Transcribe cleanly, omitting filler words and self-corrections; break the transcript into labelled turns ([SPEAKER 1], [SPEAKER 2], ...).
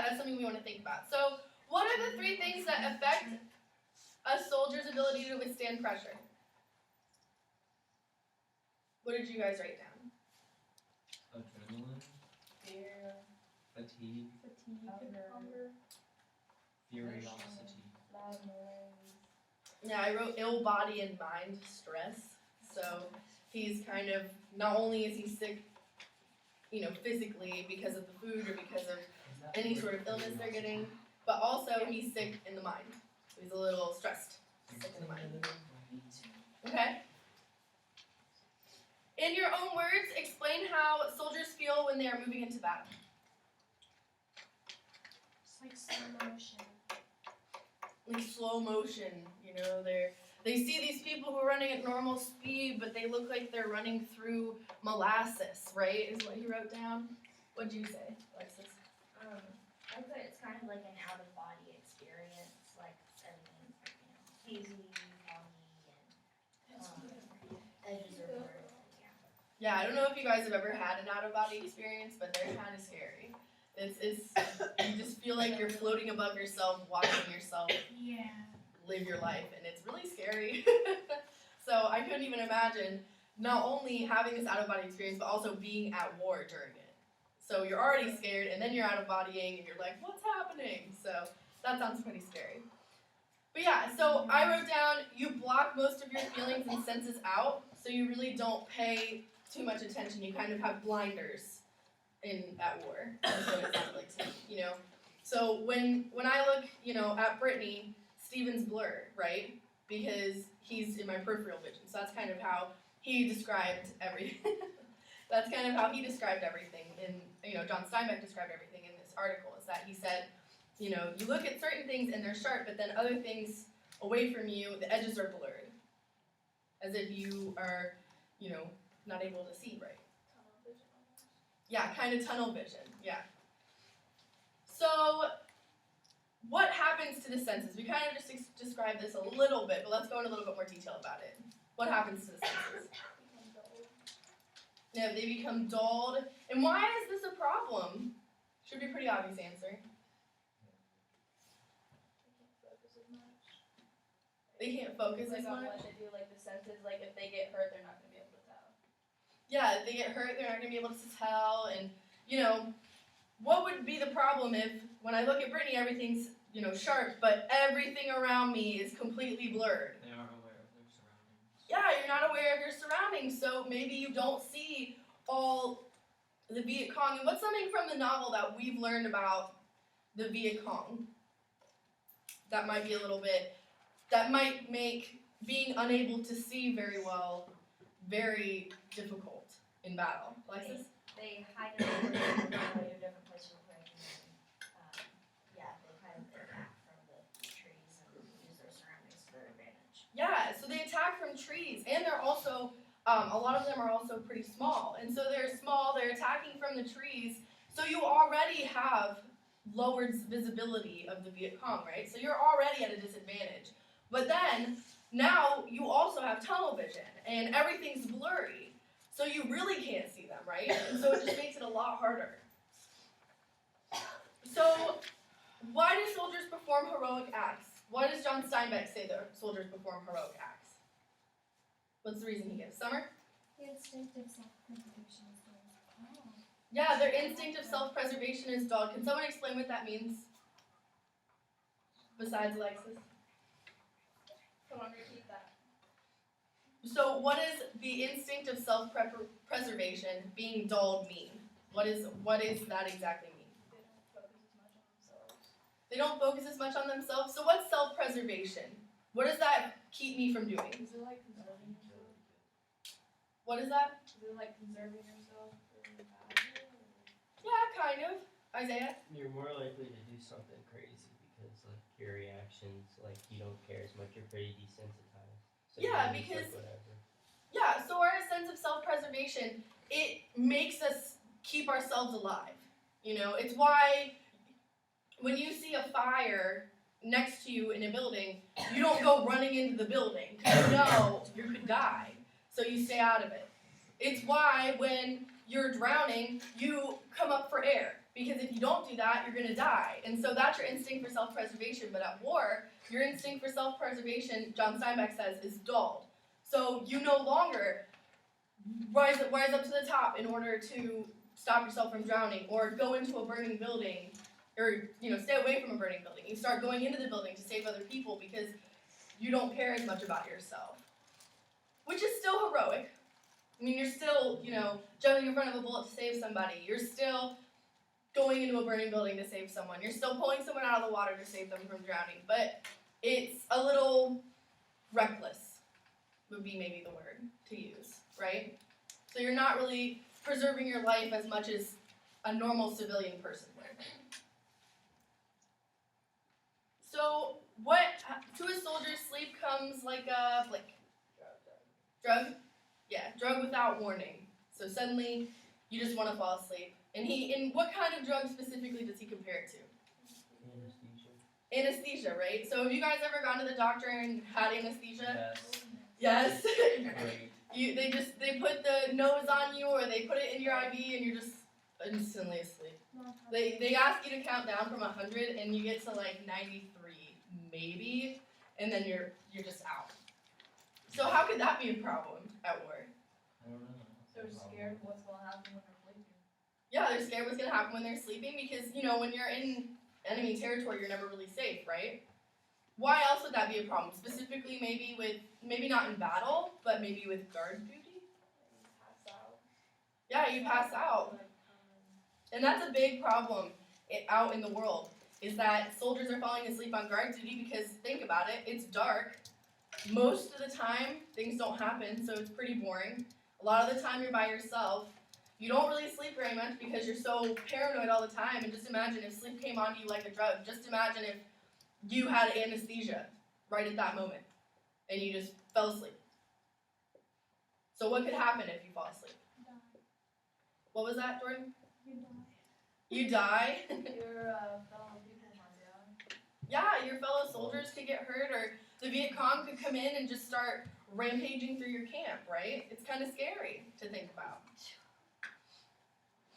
[SPEAKER 1] that's something we want to think about. So, what are the 3 things that affect a soldier's ability to withstand pressure? What did you guys write down?
[SPEAKER 2] Adrenaline.
[SPEAKER 3] Fear.
[SPEAKER 2] Fatigue.
[SPEAKER 3] Hunger.
[SPEAKER 2] Curiosity.
[SPEAKER 3] Loud noise.
[SPEAKER 1] Yeah, I wrote ill body and mind stress. So he's kind of, not only is he sick, physically because of the food or because of any sort of illness they're getting, but also he's sick in the mind. He's a little stressed, sick in the mind. Okay? In your own words, explain how soldiers feel when they are moving into battle.
[SPEAKER 3] It's like slow motion.
[SPEAKER 1] Like slow motion, they see these people who are running at normal speed, but they look like they're running through molasses, right? Is what he wrote down. What'd you say, Alexis?
[SPEAKER 4] I would say it's kind of like an out-of-body experience, like everything's hazy, foggy, and edges are blurred.
[SPEAKER 1] Yeah, I don't know if you guys have ever had an out-of-body experience, but they're kind of scary. It's you just feel like you're floating above yourself, watching yourself live your life, and it's really scary. So I couldn't even imagine not only having this out-of-body experience, but also being at war during it. So you're already scared, and then you're out-of-bodying, and you're like, what's happening? So that sounds pretty scary. But yeah, so I wrote down, you block most of your feelings and senses out, so you really don't pay too much attention. You kind of have blinders at war. That's what it sounds like to me, So when I look, at Brittany, Steven's blurred, right? Because he's in my peripheral vision. So that's kind of how he described everything. That's kind of how he described everything John Steinbeck described everything in this article, is that he said, you look at certain things and they're sharp, but then other things away from you, the edges are blurred. As if you are, not able to see right.
[SPEAKER 3] Tunnel vision almost.
[SPEAKER 1] Yeah, kind of tunnel vision, yeah. So, what happens to the senses? We kind of just described this a little bit, but let's go in a little bit more detail about it. What happens to the senses? Yeah, they become dulled. And why is this a problem? Should be a pretty obvious answer. They can't focus as
[SPEAKER 3] on
[SPEAKER 1] much.
[SPEAKER 3] what they do, like the senses, like if they get hurt, they're not going to be able to tell.
[SPEAKER 1] Yeah, if they get hurt, they're not going to be able to tell. And, what would be the problem if, when I look at Brittany, everything's, sharp, but everything around me is completely blurred?
[SPEAKER 2] They aren't aware of their surroundings.
[SPEAKER 1] Yeah, you're not aware of your surroundings, so maybe you don't see all the Viet Cong. And what's something from the novel that we've learned about the Viet Cong that might be a little bit, that might make being unable to see very well very difficult in battle? Alexis?
[SPEAKER 4] They hide in different places where they can, they kind of attack from the trees and use their surroundings to their advantage.
[SPEAKER 1] Yeah, so they attack from trees, and they're also, a lot of them are also pretty small. And so they're small, they're attacking from the trees, so you already have lowered visibility of the Viet Cong, right? So you're already at a disadvantage. But then, now you also have tunnel vision, and everything's blurry. So you really can't see them, right? And so it just makes it a lot harder. So, why do soldiers perform heroic acts? Why does John Steinbeck say that soldiers perform heroic acts? What's the reason he gives? Summer?
[SPEAKER 5] The instinct of self-preservation is dulled.
[SPEAKER 1] Yeah, their instinct of self-preservation is dulled. Can someone explain what that means? Besides Alexis?
[SPEAKER 3] Come on, repeat that.
[SPEAKER 1] So what does the instinct of self-preservation being dulled mean? What does that exactly mean?
[SPEAKER 3] They don't focus as much on themselves.
[SPEAKER 1] They don't focus as much on themselves. So what's self-preservation? What does that keep me from doing?
[SPEAKER 3] Is it like conserving yourself?
[SPEAKER 1] What is that?
[SPEAKER 3] Is it like conserving yourself for battle?
[SPEAKER 1] Yeah, kind of. Isaiah?
[SPEAKER 6] You're more likely to do something crazy because, like, your reactions, like, you don't care as much. You're pretty desensitized. So
[SPEAKER 1] Yeah,
[SPEAKER 6] you're just
[SPEAKER 1] because-
[SPEAKER 6] like, whatever.
[SPEAKER 1] Yeah, so our sense of self-preservation, it makes us keep ourselves alive. It's why when you see a fire next to you in a building, you don't go running into the building because you know you could die. So you stay out of it. It's why when you're drowning, you come up for air Because if you don't do that, you're going to die. And so that's your instinct for self-preservation. But at war, your instinct for self-preservation, John Steinbeck says, is dulled. So you no longer rise up to the top in order to stop yourself from drowning, or go into a burning building, or stay away from a burning building. You start going into the building to save other people because you don't care as much about yourself, which is still heroic. I mean, you're still, jumping in front of a bullet to save somebody. You're still going into a burning building to save someone. You're still pulling someone out of the water to save them from drowning. But it's a little reckless, would be maybe the word to use, right? So you're not really preserving your life as much as a normal civilian person would. So to a soldier, sleep comes like a drug? Yeah, drug without warning. So suddenly, you just want to fall asleep. And what kind of drug specifically does he compare it to?
[SPEAKER 6] Anesthesia.
[SPEAKER 1] Anesthesia, right? So have you guys ever gone to the doctor and had anesthesia?
[SPEAKER 6] Yes.
[SPEAKER 1] Yes.
[SPEAKER 6] Great.
[SPEAKER 1] They put the nose on you, or they put it in your IV, and you're just instantly asleep. They ask you to count down from 100, and you get to like 93, maybe, and then you're just out. So how could that be a problem at war?
[SPEAKER 2] I don't know.
[SPEAKER 3] They're scared of what's gonna happen when they're sleeping.
[SPEAKER 1] Yeah, they're scared what's gonna happen when they're sleeping because when you're in enemy territory, you're never really safe, right? Why else would that be a problem? Specifically, maybe not in battle, but maybe with guard duty.
[SPEAKER 3] Pass out.
[SPEAKER 1] Yeah, you pass out. And that's a big problem out in the world, is that soldiers are falling asleep on guard duty because, think about it, it's dark. Most of the time, things don't happen, so it's pretty boring. A lot of the time, you're by yourself. You don't really sleep very much because you're so paranoid all the time. And just imagine if sleep came onto you like a drug. Just imagine if you had anesthesia right at that moment and you just fell asleep. So what could happen if you fall asleep? What was that, Jordan? You die.
[SPEAKER 3] Your fellow people might die.
[SPEAKER 1] Yeah, your fellow soldiers could get hurt, or the Viet Cong could come in and just start rampaging through your camp, right? It's kind of scary to think about.